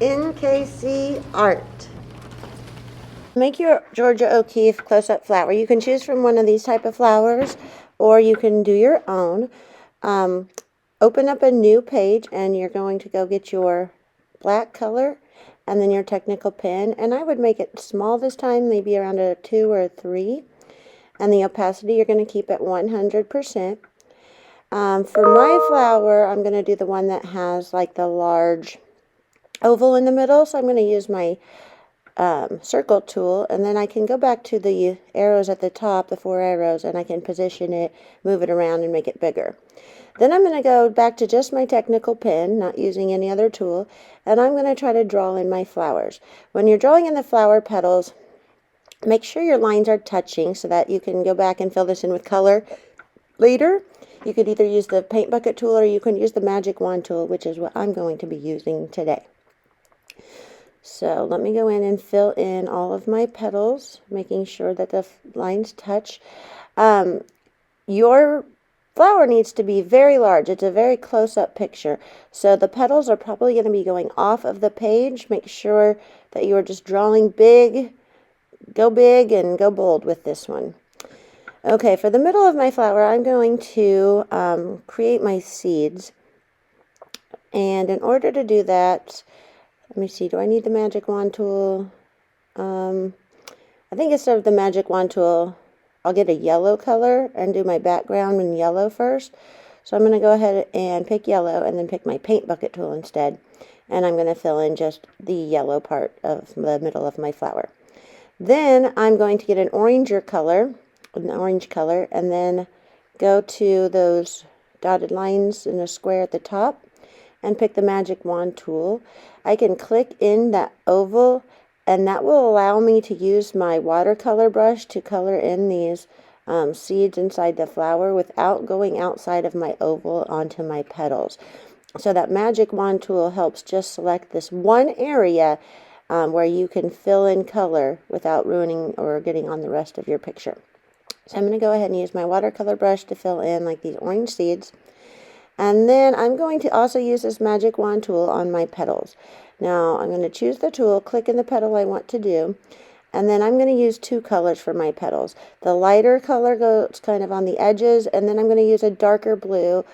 NKCS Art. Make your Georgia O'Keeffe close-up flower. You can choose from one of these type of flowers, or you can do your own. Open up a new page, and you're going to go get your black color and then your technical pen. And I would make it small this time, maybe around a 2 or a 3. And the opacity you're going to keep at 100%. For my flower, I'm going to do the one that has like the large oval in the middle. So I'm going to use my circle tool, and then I can go back to the arrows at the top, the 4 arrows, and I can position it, move it around, and make it bigger. Then I'm going to go back to just my technical pen, not using any other tool, and I'm going to try to draw in my flowers. When you're drawing in the flower petals, make sure your lines are touching so that you can go back and fill this in with color later. You could either use the paint bucket tool or you can use the magic wand tool, which is what I'm going to be using today. So let me go in and fill in all of my petals, making sure that the lines touch. Your flower needs to be very large. It's a very close-up picture. So the petals are probably going to be going off of the page. Make sure that you are just drawing big. Go big and go bold with this one. Okay, for the middle of my flower, I'm going to create my seeds. And in order to do that, let me see, do I need the magic wand tool? I think instead of the magic wand tool, I'll get a yellow color and do my background in yellow first. So I'm going to go ahead and pick yellow and then pick my paint bucket tool instead. And I'm going to fill in just the yellow part of the middle of my flower. Then I'm going to get an orange color, and then go to those dotted lines in a square at the top and pick the magic wand tool. I can click in that oval, and that will allow me to use my watercolor brush to color in these seeds inside the flower without going outside of my oval onto my petals. So that magic wand tool helps just select this one area where you can fill in color without ruining or getting on the rest of your picture. So I'm going to go ahead and use my watercolor brush to fill in like these orange seeds. And then I'm going to also use this magic wand tool on my petals. Now I'm going to choose the tool, click in the petal I want to do, and then I'm going to use 2 colors for my petals. The lighter color goes kind of on the edges, and then I'm going to use a darker blue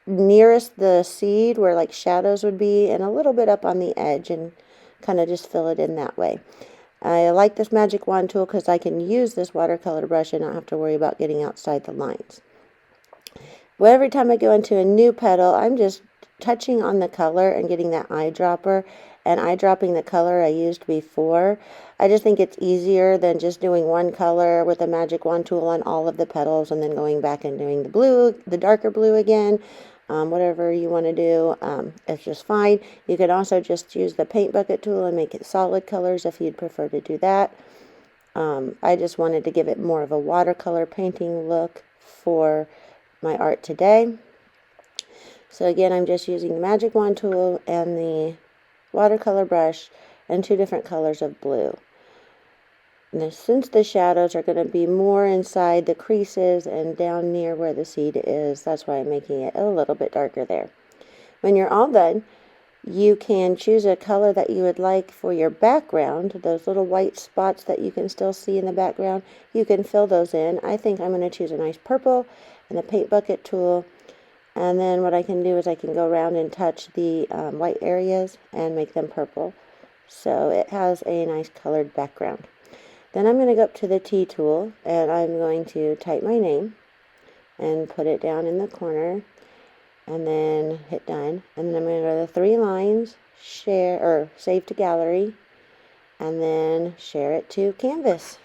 nearest the seed where like shadows would be, and a little bit up on the edge, and kind of just fill it in that way. I like this magic wand tool because I can use this watercolor brush and not have to worry about getting outside the lines. Well, every time I go into a new petal, I'm just touching on the color and getting that eyedropper and eyedropping the color I used before. I just think it's easier than just doing one color with a magic wand tool on all of the petals and then going back and doing the blue, the darker blue again. Whatever you want to do, it's just fine. You could also just use the paint bucket tool and make it solid colors if you'd prefer to do that. I just wanted to give it more of a watercolor painting look for my art today. So again, I'm just using the magic wand tool and the watercolor brush and 2 different colors of blue. And since the shadows are going to be more inside the creases and down near where the seed is, that's why I'm making it a little bit darker there. When you're all done, you can choose a color that you would like for your background. Those little white spots that you can still see in the background, you can fill those in. I think I'm going to choose a nice purple and the paint bucket tool. And then what I can do is I can go around and touch the white areas and make them purple. So it has a nice colored background. Then I'm going to go up to the T tool and I'm going to type my name and put it down in the corner and then hit done. And then I'm going to go to the 3 lines, share or save to gallery, and then share it to canvas.